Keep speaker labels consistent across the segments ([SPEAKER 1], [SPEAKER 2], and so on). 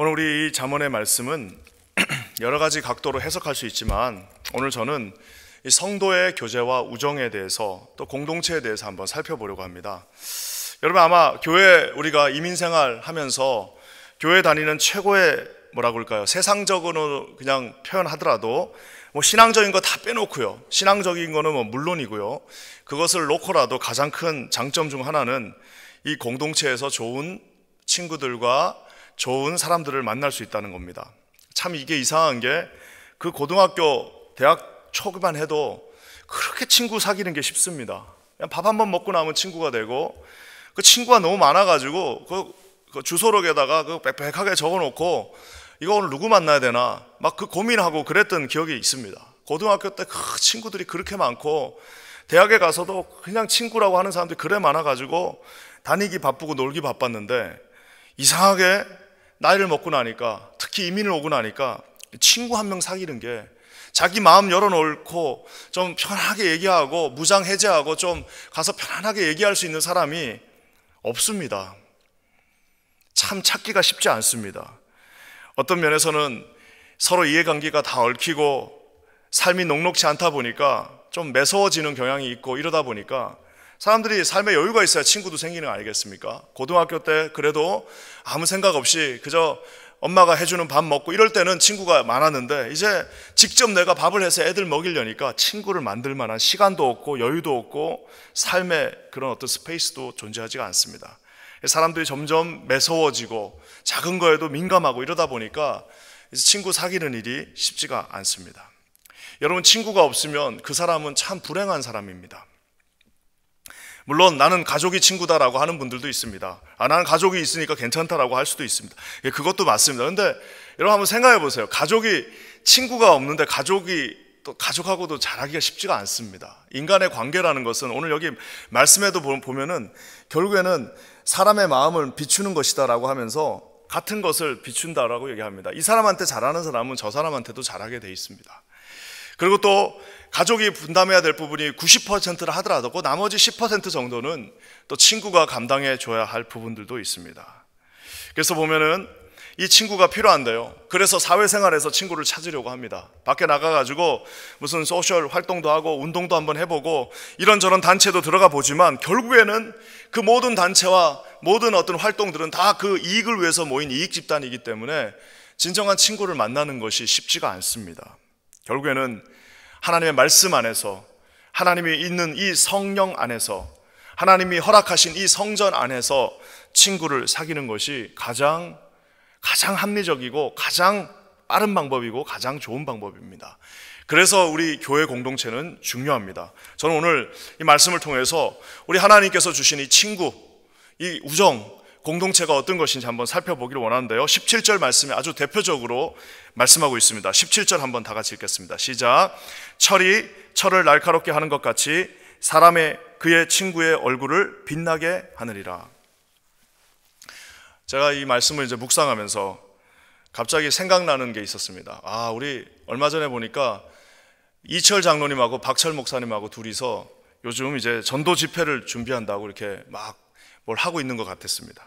[SPEAKER 1] 오늘 우리 이 잠언의 말씀은 여러 가지 각도로 해석할 수 있지만 오늘 저는 이 성도의 교제와 우정에 대해서 또 공동체에 대해서 한번 살펴보려고 합니다. 여러분 아마 교회 우리가 이민생활 하면서 교회 다니는 최고의 뭐라 그럴까요? 세상적으로 그냥 표현하더라도 뭐 신앙적인 거 다 빼놓고요. 신앙적인 거는 뭐 물론이고요. 그것을 놓고라도 가장 큰 장점 중 하나는 이 공동체에서 좋은 친구들과 좋은 사람들을 만날 수 있다는 겁니다. 참 이게 이상한 게 그 고등학교, 대학 초기만 해도 그렇게 친구 사귀는 게 쉽습니다. 그냥 밥 한 번 먹고 나면 친구가 되고 그 친구가 너무 많아가지고 그 주소록에다가 그 빽빽하게 적어놓고 이거 오늘 누구 만나야 되나 막 그 고민하고 그랬던 기억이 있습니다. 고등학교 때 그 친구들이 그렇게 많고 대학에 가서도 그냥 친구라고 하는 사람들이 그래 많아가지고 다니기 바쁘고 놀기 바빴는데 이상하게 나이를 먹고 나니까 특히 이민을 오고 나니까 친구 한 명 사귀는 게 자기 마음 열어놓고 좀 편하게 얘기하고 무장 해제하고 좀 가서 편안하게 얘기할 수 있는 사람이 없습니다. 참 찾기가 쉽지 않습니다. 어떤 면에서는 서로 이해관계가 다 얽히고 삶이 녹록지 않다 보니까 좀 매서워지는 경향이 있고 이러다 보니까 사람들이 삶에 여유가 있어야 친구도 생기는 거 아니겠습니까? 고등학교 때 그래도 아무 생각 없이 그저 엄마가 해주는 밥 먹고 이럴 때는 친구가 많았는데 이제 직접 내가 밥을 해서 애들 먹이려니까 친구를 만들 만한 시간도 없고 여유도 없고 삶의 그런 어떤 스페이스도 존재하지가 않습니다. 사람들이 점점 매서워지고 작은 거에도 민감하고 이러다 보니까 이제 친구 사귀는 일이 쉽지가 않습니다. 여러분 친구가 없으면 그 사람은 참 불행한 사람입니다. 물론 나는 가족이 친구다라고 하는 분들도 있습니다. 나는 가족이 있으니까 괜찮다라고 할 수도 있습니다. 예, 그것도 맞습니다. 그런데 여러분 한번 생각해 보세요. 가족이 친구가 없는데 가족이 또 가족하고도 잘하기가 쉽지가 않습니다. 인간의 관계라는 것은 오늘 여기 말씀에도 보면은 결국에는 사람의 마음을 비추는 것이다라고 하면서 같은 것을 비춘다라고 얘기합니다. 이 사람한테 잘하는 사람은 저 사람한테도 잘하게 돼 있습니다. 그리고 또 가족이 분담해야 될 부분이 90%를 하더라도 그 나머지 10% 정도는 또 친구가 감당해 줘야 할 부분들도 있습니다. 그래서 보면은 이 친구가 필요한데요. 그래서 사회생활에서 친구를 찾으려고 합니다. 밖에 나가가지고 무슨 소셜 활동도 하고 운동도 한번 해보고 이런저런 단체도 들어가 보지만 결국에는 그 모든 단체와 모든 어떤 활동들은 다 그 이익을 위해서 모인 이익 집단이기 때문에 진정한 친구를 만나는 것이 쉽지가 않습니다. 결국에는 하나님의 말씀 안에서 하나님이 있는 이 성령 안에서 하나님이 허락하신 이 성전 안에서 친구를 사귀는 것이 가장 합리적이고 가장 빠른 방법이고 가장 좋은 방법입니다. 그래서 우리 교회 공동체는 중요합니다. 저는 오늘 이 말씀을 통해서 우리 하나님께서 주신 이 친구, 이 우정, 공동체가 어떤 것인지 한번 살펴보기를 원하는데요. 17절 말씀이 아주 대표적으로 말씀하고 있습니다. 17절 한번 다 같이 읽겠습니다. 시작. 철이 철을 날카롭게 하는 것 같이 사람의 그의 친구의 얼굴을 빛나게 하느니라. 제가 이 말씀을 이제 묵상하면서 갑자기 생각나는 게 있었습니다. 우리 얼마 전에 보니까 이철 장로님하고 박철 목사님하고 둘이서 요즘 이제 전도 집회를 준비한다고 이렇게 막 뭘 하고 있는 것 같았습니다.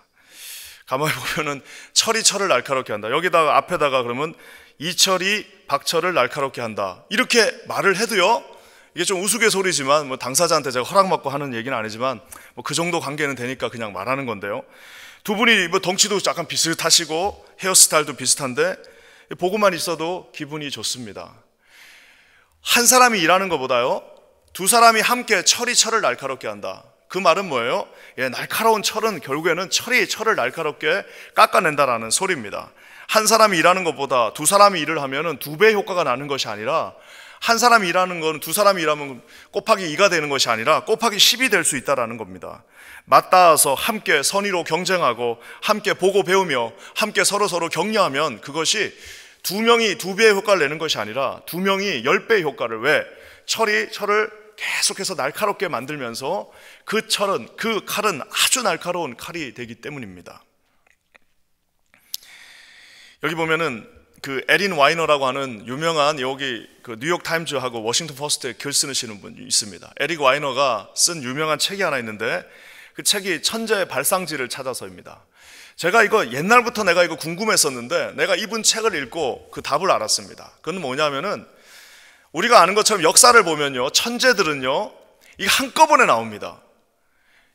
[SPEAKER 1] 가만히 보면은 철이 철을 날카롭게 한다. 여기다가 앞에다가 그러면 이철이 박철을 날카롭게 한다. 이렇게 말을 해도요. 이게 좀 우스갯소리지만 뭐 당사자한테 제가 허락받고 하는 얘기는 아니지만 뭐 그 정도 관계는 되니까 그냥 말하는 건데요. 두 분이 뭐 덩치도 약간 비슷하시고 헤어스타일도 비슷한데 보고만 있어도 기분이 좋습니다. 한 사람이 일하는 것보다요. 두 사람이 함께 철이 철을 날카롭게 한다. 그 말은 뭐예요? 날카로운 철은 결국에는 철이 철을 날카롭게 깎아낸다라는 소리입니다. 한 사람이 일하는 것보다 두 사람이 일을 하면은 2배 효과가 나는 것이 아니라 한 사람이 일하는 건 두 사람이 일하면 곱하기 2가 되는 것이 아니라 곱하기 10이 될 수 있다라는 겁니다. 맞닿아서 함께 선의로 경쟁하고 함께 보고 배우며 함께 서로 격려하면 그것이 두 명이 2배의 효과를 내는 것이 아니라 두 명이 10배의 효과를 왜? 철이 철을 계속해서 날카롭게 만들면서 그 철은, 그 칼은 아주 날카로운 칼이 되기 때문입니다. 여기 보면은 그 에린 와이너라고 하는 유명한 여기 그 뉴욕 타임즈하고 워싱턴 포스트에 글 쓰시는 분이 있습니다. 에릭 와이너가 쓴 유명한 책이 하나 있는데 그 책이 천재의 발상지를 찾아서입니다. 제가 이거 옛날부터 내가 이거 궁금했었는데 내가 이분 책을 읽고 그 답을 알았습니다. 그건 뭐냐면은 우리가 아는 것처럼 역사를 보면요, 천재들은요 이게 한꺼번에 나옵니다.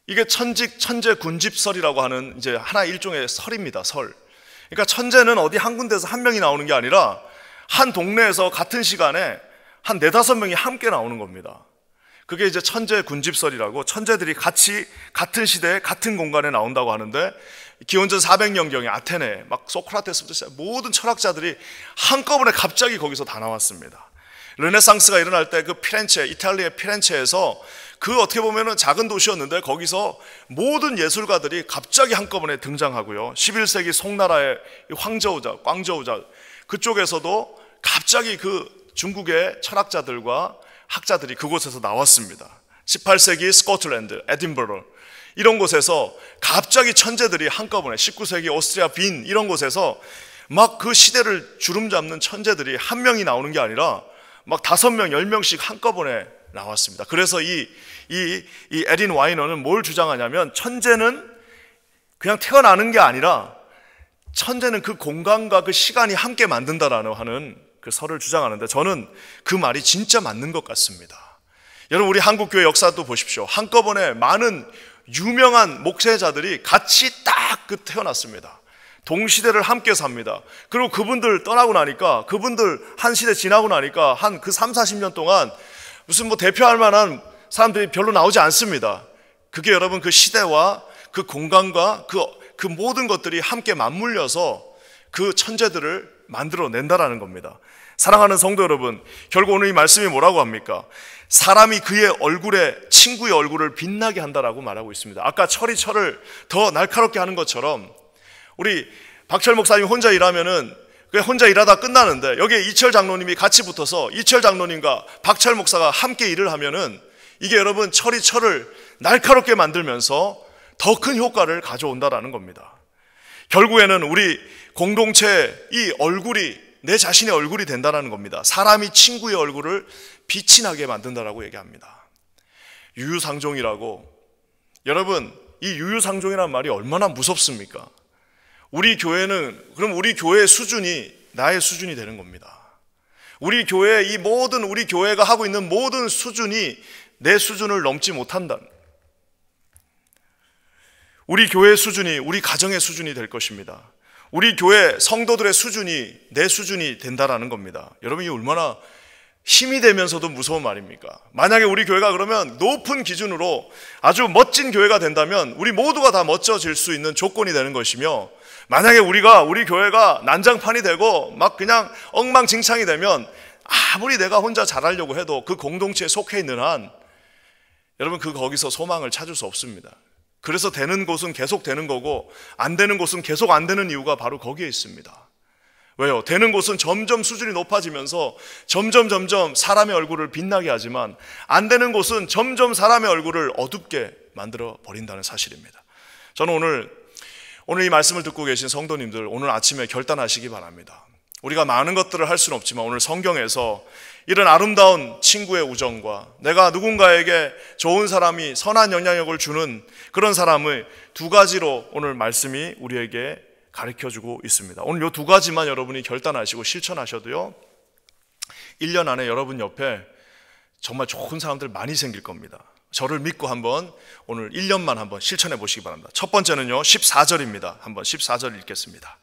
[SPEAKER 1] 이게 천재 군집설이라고 하는 이제 하나 일종의 설입니다. 설. 그러니까 천재는 어디 한 군데서 한 명이 나오는 게 아니라 한 동네에서 같은 시간에 한 4-5명이 함께 나오는 겁니다. 그게 이제 천재 군집설이라고, 천재들이 같이 같은 시대에 같은 공간에 나온다고 하는데, 기원전 400년경에 아테네 막 소크라테스부터 시작 모든 철학자들이 한꺼번에 갑자기 거기서 다 나왔습니다. 르네상스가 일어날 때 그 피렌체, 이탈리아의 피렌체에서 그 어떻게 보면은 작은 도시였는데 거기서 모든 예술가들이 갑자기 한꺼번에 등장하고요. 11세기 송나라의 황저우자, 꽝저우자 그쪽에서도 갑자기 그 중국의 철학자들과 학자들이 그곳에서 나왔습니다. 18세기 스코틀랜드, 에딘버러 이런 곳에서 갑자기 천재들이 한꺼번에 19세기 오스트리아 빈 이런 곳에서 막 그 시대를 주름잡는 천재들이 한 명이 나오는 게 아니라 막 5명, 10명씩 한꺼번에 나왔습니다. 그래서 이 에린 와이너는 뭘 주장하냐면 천재는 그냥 태어나는 게 아니라 천재는 그 공간과 그 시간이 함께 만든다라는 하는 그 설을 주장하는데 저는 그 말이 진짜 맞는 것 같습니다. 여러분 우리 한국교회 역사도 보십시오. 한꺼번에 많은 유명한 목회자들이 같이 딱 그 태어났습니다. 동시대를 함께 삽니다. 그리고 그분들 떠나고 나니까 그분들 한 시대 지나고 나니까 한 그 30-40년 동안 무슨 뭐 대표할 만한 사람들이 별로 나오지 않습니다. 그게 여러분 그 시대와 그 공간과 그 모든 것들이 함께 맞물려서 그 천재들을 만들어낸다라는 겁니다. 사랑하는 성도 여러분, 결국 오늘 이 말씀이 뭐라고 합니까? 사람이 그의 얼굴에 친구의 얼굴을 빛나게 한다라고 말하고 있습니다. 아까 철이 철을 더 날카롭게 하는 것처럼 우리 박철 목사님 혼자 일하면은 그냥 혼자 일하다 끝나는데 여기에 이철 장로님이 같이 붙어서 이철 장로님과 박철 목사가 함께 일을 하면은 이게 여러분 철이 철을 날카롭게 만들면서 더 큰 효과를 가져온다라는 겁니다. 결국에는 우리 공동체의 이 얼굴이 내 자신의 얼굴이 된다는 겁니다. 사람이 친구의 얼굴을 빛이 나게 만든다라고 얘기합니다. 유유상종이라고, 여러분 이 유유상종이라는 말이 얼마나 무섭습니까? 우리 교회는, 그럼 우리 교회의 수준이 나의 수준이 되는 겁니다. 우리 교회, 이 모든 우리 교회가 하고 있는 모든 수준이 내 수준을 넘지 못한다. 우리 교회의 수준이 우리 가정의 수준이 될 것입니다. 우리 교회 성도들의 수준이 내 수준이 된다라는 겁니다. 여러분 이 얼마나 힘이 되면서도 무서운 말입니까? 만약에 우리 교회가 그러면 높은 기준으로 아주 멋진 교회가 된다면 우리 모두가 다 멋져질 수 있는 조건이 되는 것이며, 만약에 우리 교회가 난장판이 되고 막 그냥 엉망진창이 되면 아무리 내가 혼자 잘하려고 해도 그 공동체에 속해 있는 한 여러분 거기서 소망을 찾을 수 없습니다. 그래서 되는 곳은 계속 되는 거고 안 되는 곳은 계속 안 되는 이유가 바로 거기에 있습니다. 왜요? 되는 곳은 점점 수준이 높아지면서 점점 사람의 얼굴을 빛나게 하지만 안 되는 곳은 점점 사람의 얼굴을 어둡게 만들어 버린다는 사실입니다. 저는 오늘 이 말씀을 듣고 계신 성도님들 오늘 아침에 결단하시기 바랍니다. 우리가 많은 것들을 할 수는 없지만 오늘 성경에서 이런 아름다운 친구의 우정과 내가 누군가에게 좋은 사람이 선한 영향력을 주는 그런 사람의 2가지로 오늘 말씀이 우리에게 가르쳐주고 있습니다. 오늘 이 2가지만 여러분이 결단하시고 실천하셔도요 1년 안에 여러분 옆에 정말 좋은 사람들 많이 생길 겁니다. 저를 믿고 한번 오늘 1년만 한번 실천해 보시기 바랍니다. 첫 번째는요 14절입니다. 한번 14절 읽겠습니다.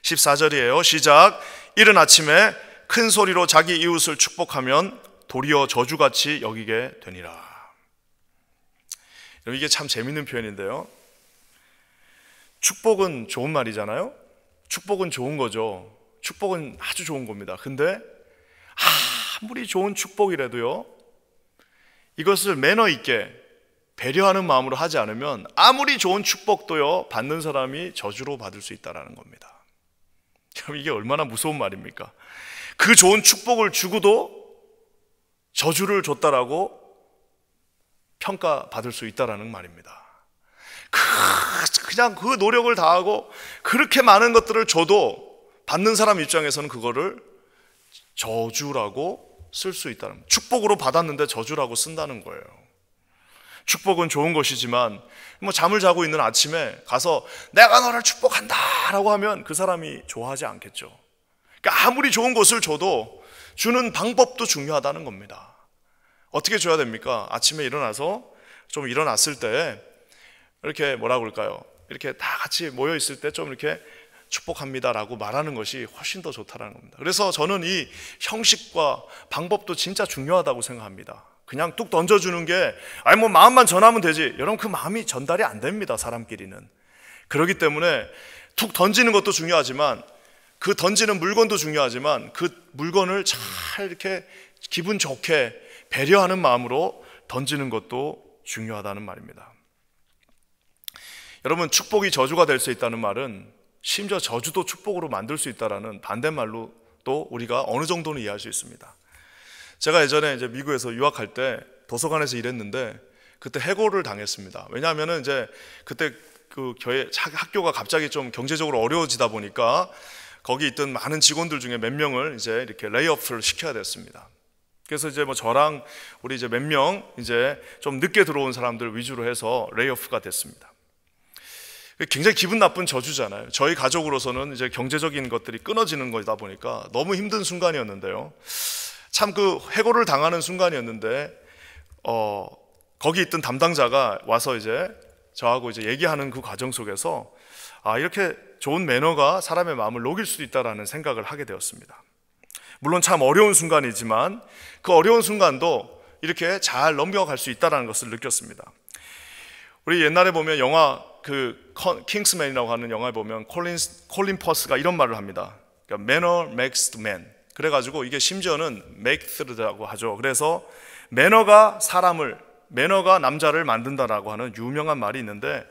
[SPEAKER 1] 14절이에요. 시작. 이른 아침에 큰 소리로 자기 이웃을 축복하면 도리어 저주같이 여기게 되니라. 이게 참 재밌는 표현인데요. 축복은 좋은 말이잖아요. 축복은 좋은 거죠. 축복은 아주 좋은 겁니다. 근데 아무리 좋은 축복이라도요 이것을 매너 있게 배려하는 마음으로 하지 않으면 아무리 좋은 축복도요 받는 사람이 저주로 받을 수 있다는 겁니다. 이게 얼마나 무서운 말입니까? 그 좋은 축복을 주고도 저주를 줬다라고 평가받을 수 있다는 말입니다. 그냥 그 노력을 다하고 그렇게 많은 것들을 줘도 받는 사람 입장에서는 그거를 저주라고 쓸 수 있다는, 축복으로 받았는데 저주라고 쓴다는 거예요. 축복은 좋은 것이지만 뭐 잠을 자고 있는 아침에 가서 내가 너를 축복한다 라고 하면 그 사람이 좋아하지 않겠죠. 그러니까 아무리 좋은 것을 줘도 주는 방법도 중요하다는 겁니다. 어떻게 줘야 됩니까? 아침에 일어나서 좀 일어났을 때 이렇게 뭐라고 그럴까요? 이렇게 다 같이 모여 있을 때 좀 이렇게 축복합니다라고 말하는 것이 훨씬 더 좋다는 겁니다. 그래서 저는 이 형식과 방법도 진짜 중요하다고 생각합니다. 그냥 뚝 던져주는 게 아니 뭐 마음만 전하면 되지. 여러분 그 마음이 전달이 안 됩니다. 사람끼리는. 그렇기 때문에 툭 던지는 것도 중요하지만 그 던지는 물건도 중요하지만 그 물건을 잘 이렇게 기분 좋게 배려하는 마음으로 던지는 것도 중요하다는 말입니다. 여러분 축복이 저주가 될 수 있다는 말은 심지어 저주도 축복으로 만들 수 있다는 반대말로 또 우리가 어느 정도는 이해할 수 있습니다. 제가 예전에 이제 미국에서 유학할 때 도서관에서 일했는데 그때 해고를 당했습니다. 왜냐하면은 이제 그때 그 학교가 갑자기 좀 경제적으로 어려워지다 보니까 거기 있던 많은 직원들 중에 몇 명을 이제 이렇게 레이오프를 시켜야 됐습니다. 그래서 이제 뭐 저랑 우리 이제 몇 명 이제 좀 늦게 들어온 사람들 위주로 해서 레이오프가 됐습니다. 굉장히 기분 나쁜 저주잖아요. 저희 가족으로서는 이제 경제적인 것들이 끊어지는 거다 보니까 너무 힘든 순간이었는데요. 참 그 해고를 당하는 순간이었는데 거기 있던 담당자가 와서 이제 저하고 이제 얘기하는 그 과정 속에서 이렇게 좋은 매너가 사람의 마음을 녹일 수도 있다라는 생각을 하게 되었습니다. 물론 참 어려운 순간이지만 그 어려운 순간도 이렇게 잘 넘겨갈 수 있다는 것을 느꼈습니다. 우리 옛날에 보면 영화 그 킹스맨이라고 하는 영화에 보면 콜린 퍼스가 이런 말을 합니다. 그러니까 manner makes the man. 그래가지고 이게 심지어는 make라고 하죠. 그래서 매너가 남자를 만든다라고 하는 유명한 말이 있는데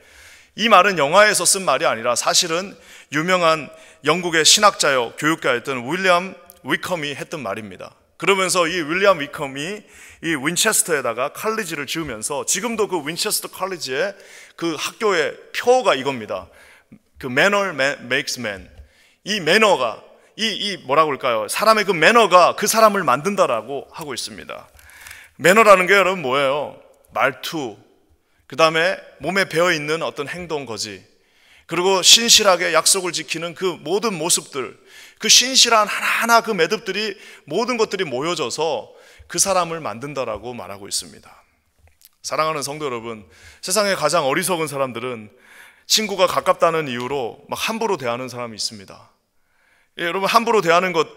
[SPEAKER 1] 이 말은 영화에서 쓴 말이 아니라 사실은 유명한 영국의 신학자요 교육가였던 윌리엄 위컴이 했던 말입니다. 그러면서 이 윌리엄 위컴이 이 윈체스터에다가 칼리지를 지으면서 지금도 그 윈체스터 칼리지의 그 학교의 표어가 이겁니다. 그 manner makes man. 이 매너가 이 뭐라고 할까요? 사람의 그 매너가 그 사람을 만든다라고 하고 있습니다. 매너라는 게 여러분 뭐예요? 말투, 그 다음에 몸에 배어있는 어떤 행동 거지, 그리고 신실하게 약속을 지키는 그 모든 모습들, 그 신실한 하나하나 그 매듭들이 모든 것들이 모여져서 그 사람을 만든다라고 말하고 있습니다. 사랑하는 성도 여러분, 세상에 가장 어리석은 사람들은 친구가 가깝다는 이유로 막 함부로 대하는 사람이 있습니다. 여러분 함부로 대하는 것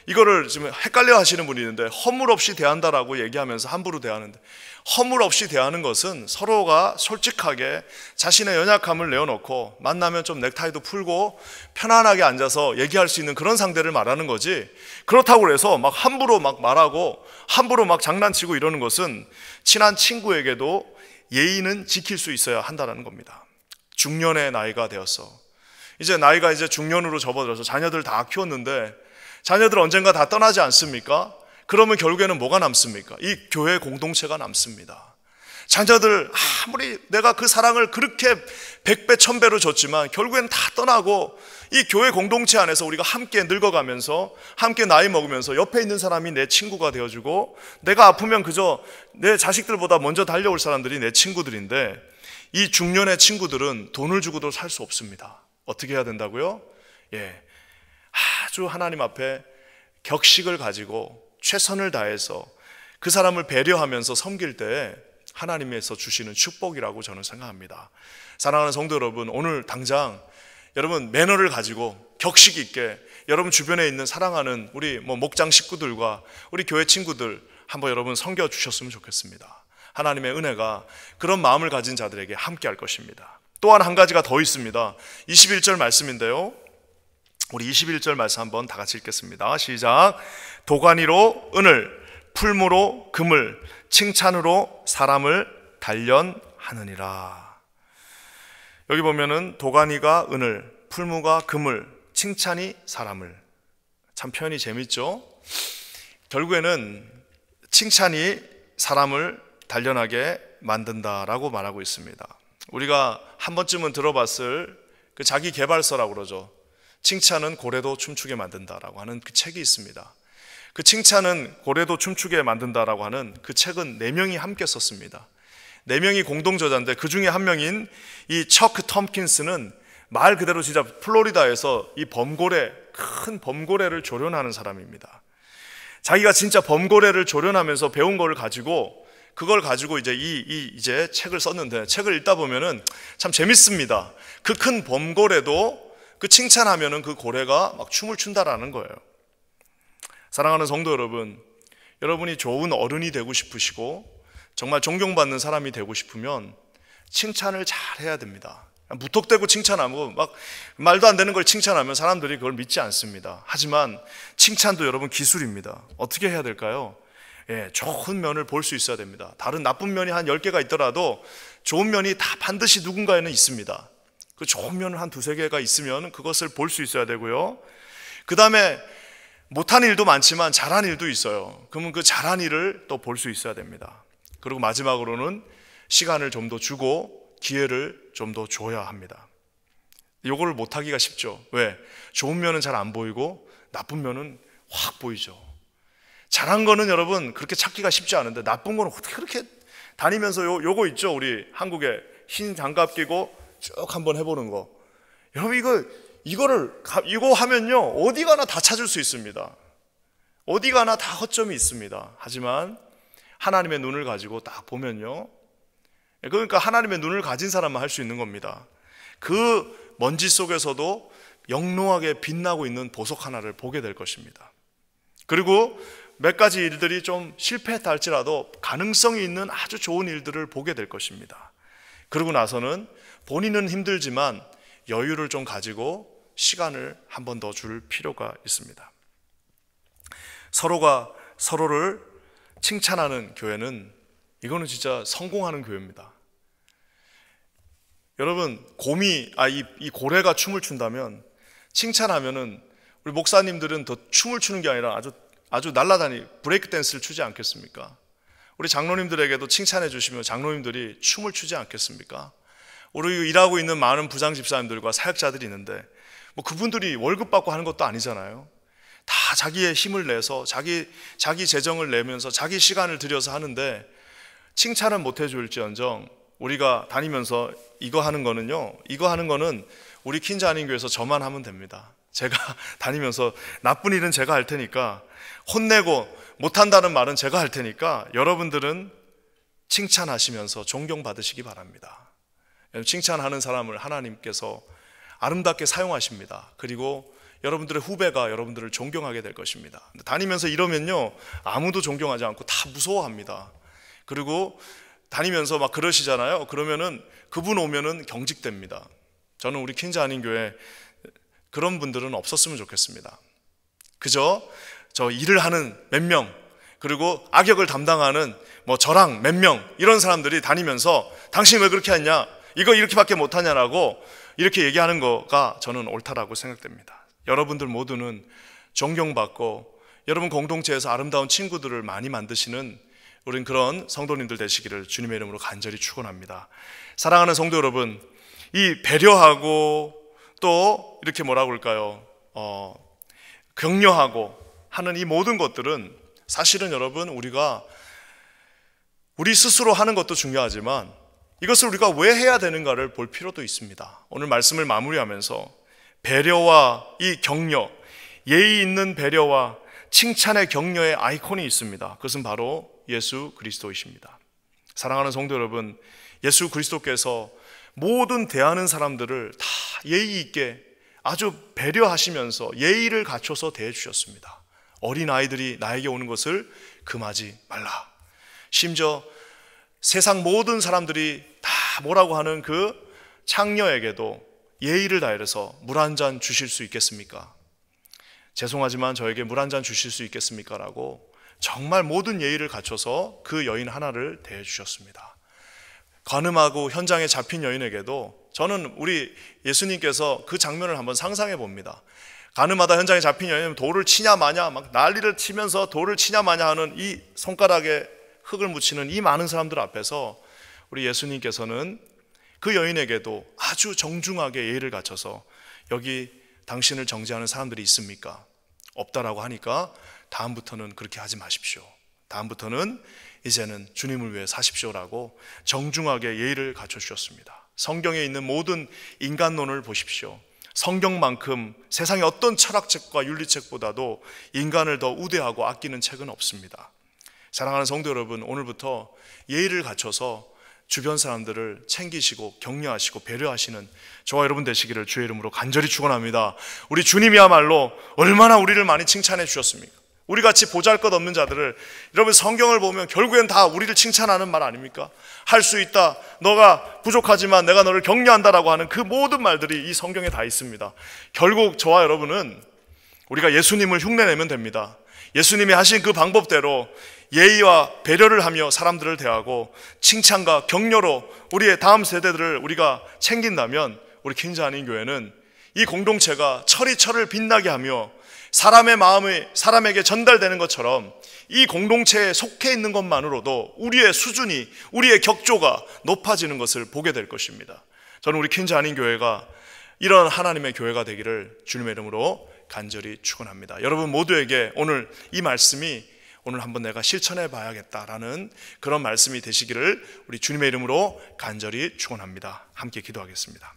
[SPEAKER 1] 이거를 지금 헷갈려 하시는 분이 있는데 허물 없이 대한다라고 얘기하면서 함부로 대하는데 허물 없이 대하는 것은 서로가 솔직하게 자신의 연약함을 내어놓고 만나면 좀 넥타이도 풀고 편안하게 앉아서 얘기할 수 있는 그런 상대를 말하는 거지 그렇다고 해서 막 함부로 막 말하고 함부로 막 장난치고 이러는 것은 친한 친구에게도 예의는 지킬 수 있어야 한다는 겁니다. 중년의 나이가 되었어. 이제 나이가 이제 중년으로 접어들어서 자녀들 다 키웠는데 자녀들 언젠가 다 떠나지 않습니까? 그러면 결국에는 뭐가 남습니까? 이 교회 공동체가 남습니다. 자녀들 아무리 내가 그 사랑을 그렇게 100배 1000배로 줬지만 결국에는 다 떠나고 이 교회 공동체 안에서 우리가 함께 늙어가면서 함께 나이 먹으면서 옆에 있는 사람이 내 친구가 되어주고 내가 아프면 그저 내 자식들보다 먼저 달려올 사람들이 내 친구들인데 이 중년의 친구들은 돈을 주고도 살 수 없습니다. 어떻게 해야 된다고요? 아주 하나님 앞에 격식을 가지고 최선을 다해서 그 사람을 배려하면서 섬길 때 하나님에서 주시는 축복이라고 저는 생각합니다. 사랑하는 성도 여러분, 오늘 당장 여러분 매너를 가지고 격식 있게 여러분 주변에 있는 사랑하는 우리 목장 식구들과 우리 교회 친구들 한번 여러분 섬겨 주셨으면 좋겠습니다. 하나님의 은혜가 그런 마음을 가진 자들에게 함께 할 것입니다. 또한 한 가지가 더 있습니다. 21절 말씀인데요, 우리 21절 말씀 한번 다 같이 읽겠습니다. 시작. 도가니로 은을, 풀무로 금을, 칭찬으로 사람을 단련하느니라. 여기 보면은 도가니가 은을, 풀무가 금을, 칭찬이 사람을. 참 표현이 재밌죠? 결국에는 칭찬이 사람을 단련하게 만든다라고 말하고 있습니다. 우리가 한 번쯤은 들어봤을 그 자기 개발서라고 그러죠. 칭찬은 고래도 춤추게 만든다라고 하는 그 책이 있습니다. 그 칭찬은 고래도 춤추게 만든다라고 하는 그 책은 4명이 함께 썼습니다. 4명이 공동 저자인데 그 중에 한 명인 이 척 톰킨스는 말 그대로 진짜 플로리다에서 이 큰 범고래를 조련하는 사람입니다. 자기가 진짜 범고래를 조련하면서 배운 걸 가지고 그걸 가지고 이제 책을 썼는데, 책을 읽다 보면은 참 재밌습니다. 그 큰 범고래도 그 칭찬하면은 그 고래가 막 춤을 춘다라는 거예요. 사랑하는 성도 여러분, 여러분이 좋은 어른이 되고 싶으시고 정말 존경받는 사람이 되고 싶으면 칭찬을 잘 해야 됩니다. 무턱대고 칭찬하고 막 말도 안 되는 걸 칭찬하면 사람들이 그걸 믿지 않습니다. 하지만 칭찬도 여러분 기술입니다. 어떻게 해야 될까요? 좋은 면을 볼 수 있어야 됩니다. 다른 나쁜 면이 한 10개가 있더라도 좋은 면이 다 반드시 누군가에는 있습니다. 그 좋은 면을 한 2-3개가 있으면 그것을 볼 수 있어야 되고요. 그 다음에 못한 일도 많지만 잘한 일도 있어요. 그러면 그 잘한 일을 또 볼 수 있어야 됩니다. 그리고 마지막으로는 시간을 좀 더 주고 기회를 좀 더 줘야 합니다. 이거를 못하기가 쉽죠. 왜? 좋은 면은 잘 안 보이고 나쁜 면은 확 보이죠. 잘한 거는 여러분 그렇게 찾기가 쉽지 않은데 나쁜 거는 어떻게 그렇게 다니면서 요거 있죠. 우리 한국에 흰 장갑 끼고 쭉 한번 해보는 거. 여러분 이거 하면요 어디 가나 다 찾을 수 있습니다. 어디 가나 다 허점이 있습니다. 하지만 하나님의 눈을 가지고 딱 보면요, 그러니까 하나님의 눈을 가진 사람만 할 수 있는 겁니다. 그 먼지 속에서도 영롱하게 빛나고 있는 보석 하나를 보게 될 것입니다. 그리고 몇 가지 일들이 좀 실패했다 할지라도 가능성이 있는 아주 좋은 일들을 보게 될 것입니다. 그러고 나서는 본인은 힘들지만 여유를 좀 가지고 시간을 한 번 더 줄 필요가 있습니다. 서로가 서로를 칭찬하는 교회는 이거는 진짜 성공하는 교회입니다. 여러분 이 고래가 춤을 춘다면 칭찬하면은 우리 목사님들은 더 춤을 추는 게 아니라 아주 날라다니 브레이크 댄스를 추지 않겠습니까? 우리 장로님들에게도 칭찬해 주시면 장로님들이 춤을 추지 않겠습니까? 우리 일하고 있는 많은 부장 집사님들과 사역자들이 있는데 뭐 그분들이 월급 받고 하는 것도 아니잖아요. 다 자기의 힘을 내서 자기 재정을 내면서 자기 시간을 들여서 하는데 칭찬은 못 해줄지언정 우리가 다니면서 이거 하는 거는 우리 킨자 한인교회에서 저만 하면 됩니다. 제가 다니면서 나쁜 일은 제가 할 테니까, 혼내고 못한다는 말은 제가 할 테니까 여러분들은 칭찬하시면서 존경받으시기 바랍니다. 칭찬하는 사람을 하나님께서 아름답게 사용하십니다. 그리고 여러분들의 후배가 여러분들을 존경하게 될 것입니다. 다니면서 이러면요 아무도 존경하지 않고 다 무서워합니다. 그리고 다니면서 막 그러시잖아요. 그러면은 그분 오면은 경직됩니다. 저는 우리 킨자 한인교회 그런 분들은 없었으면 좋겠습니다. 그저 저 일을 하는 몇 명, 그리고 악역을 담당하는 뭐 저랑 몇 명, 이런 사람들이 다니면서 당신 왜 그렇게 했냐, 이거 이렇게밖에 못하냐라고 이렇게 얘기하는 거가 저는 옳다라고 생각됩니다. 여러분들 모두는 존경받고 여러분 공동체에서 아름다운 친구들을 많이 만드시는 우린 그런 성도님들 되시기를 주님의 이름으로 간절히 축원합니다. 사랑하는 성도 여러분, 이 배려하고 또 이렇게 뭐라고 그럴까요? 격려하고 하는 이 모든 것들은 사실은 여러분 우리 스스로 하는 것도 중요하지만 이것을 우리가 왜 해야 되는가를 볼 필요도 있습니다. 오늘 말씀을 마무리하면서 배려와 이 격려, 예의 있는 배려와 칭찬의 격려의 아이콘이 있습니다. 그것은 바로 예수 그리스도이십니다. 사랑하는 성도 여러분, 예수 그리스도께서 모든 대하는 사람들을 다 예의 있게 아주 배려하시면서 예의를 갖춰서 대해 주셨습니다. 어린아이들이 나에게 오는 것을 금하지 말라. 심지어 세상 모든 사람들이 다 뭐라고 하는 그 창녀에게도 예의를 다해서 물 한 잔 주실 수 있겠습니까? 죄송하지만 저에게 물 한 잔 주실 수 있겠습니까? 라고 정말 모든 예의를 갖춰서 그 여인 하나를 대해 주셨습니다. 간음하고 현장에 잡힌 여인에게도 저는 우리 예수님께서 그 장면을 한번 상상해 봅니다. 간음하다 현장에 잡힌 여인은 돌을 치냐 마냐 막 난리를 치면서 돌을 치냐 마냐 하는 이 손가락에 흙을 묻히는 이 많은 사람들 앞에서 우리 예수님께서는 그 여인에게도 아주 정중하게 예의를 갖춰서 여기 당신을 정죄하는 사람들이 있습니까? 없다라고 하니까 다음부터는 그렇게 하지 마십시오. 다음부터는 이제는 주님을 위해 사십시오라고 정중하게 예의를 갖춰주셨습니다. 성경에 있는 모든 인간론을 보십시오. 성경만큼 세상의 어떤 철학책과 윤리책보다도 인간을 더 우대하고 아끼는 책은 없습니다. 사랑하는 성도 여러분, 오늘부터 예의를 갖춰서 주변 사람들을 챙기시고 격려하시고 배려하시는 저와 여러분 되시기를 주의 이름으로 간절히 축원합니다. 우리 주님이야말로 얼마나 우리를 많이 칭찬해 주셨습니까? 우리같이 보잘것없는 자들을, 여러분 성경을 보면 결국엔 다 우리를 칭찬하는 말 아닙니까? 할 수 있다, 너가 부족하지만 내가 너를 격려한다라고 하는 그 모든 말들이 이 성경에 다 있습니다. 결국 저와 여러분은 우리가 예수님을 흉내내면 됩니다. 예수님이 하신 그 방법대로 예의와 배려를 하며 사람들을 대하고 칭찬과 격려로 우리의 다음 세대들을 우리가 챙긴다면 우리 퀸즈 한인 교회는 이 공동체가 철이 철을 빛나게 하며 사람의 마음이 사람에게 전달되는 것처럼 이 공동체에 속해 있는 것만으로도 우리의 수준이, 우리의 격조가 높아지는 것을 보게 될 것입니다. 저는 우리 퀸즈 한인 교회가 이런 하나님의 교회가 되기를 주님의 이름으로 간절히 축원합니다. 여러분 모두에게 오늘 이 말씀이 오늘 한번 내가 실천해 봐야겠다라는 그런 말씀이 되시기를 우리 주님의 이름으로 간절히 축원합니다. 함께 기도하겠습니다.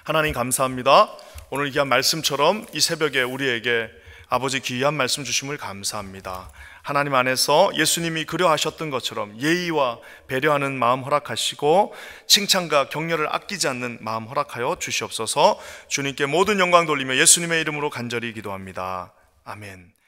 [SPEAKER 1] 하나님 감사합니다. 오늘 귀한 말씀처럼 이 새벽에 우리에게 아버지 귀한 말씀 주심을 감사합니다. 하나님 안에서 예수님이 그려하셨던 것처럼 예의와 배려하는 마음 허락하시고 칭찬과 격려를 아끼지 않는 마음 허락하여 주시옵소서. 주님께 모든 영광 돌리며 예수님의 이름으로 간절히 기도합니다. 아멘.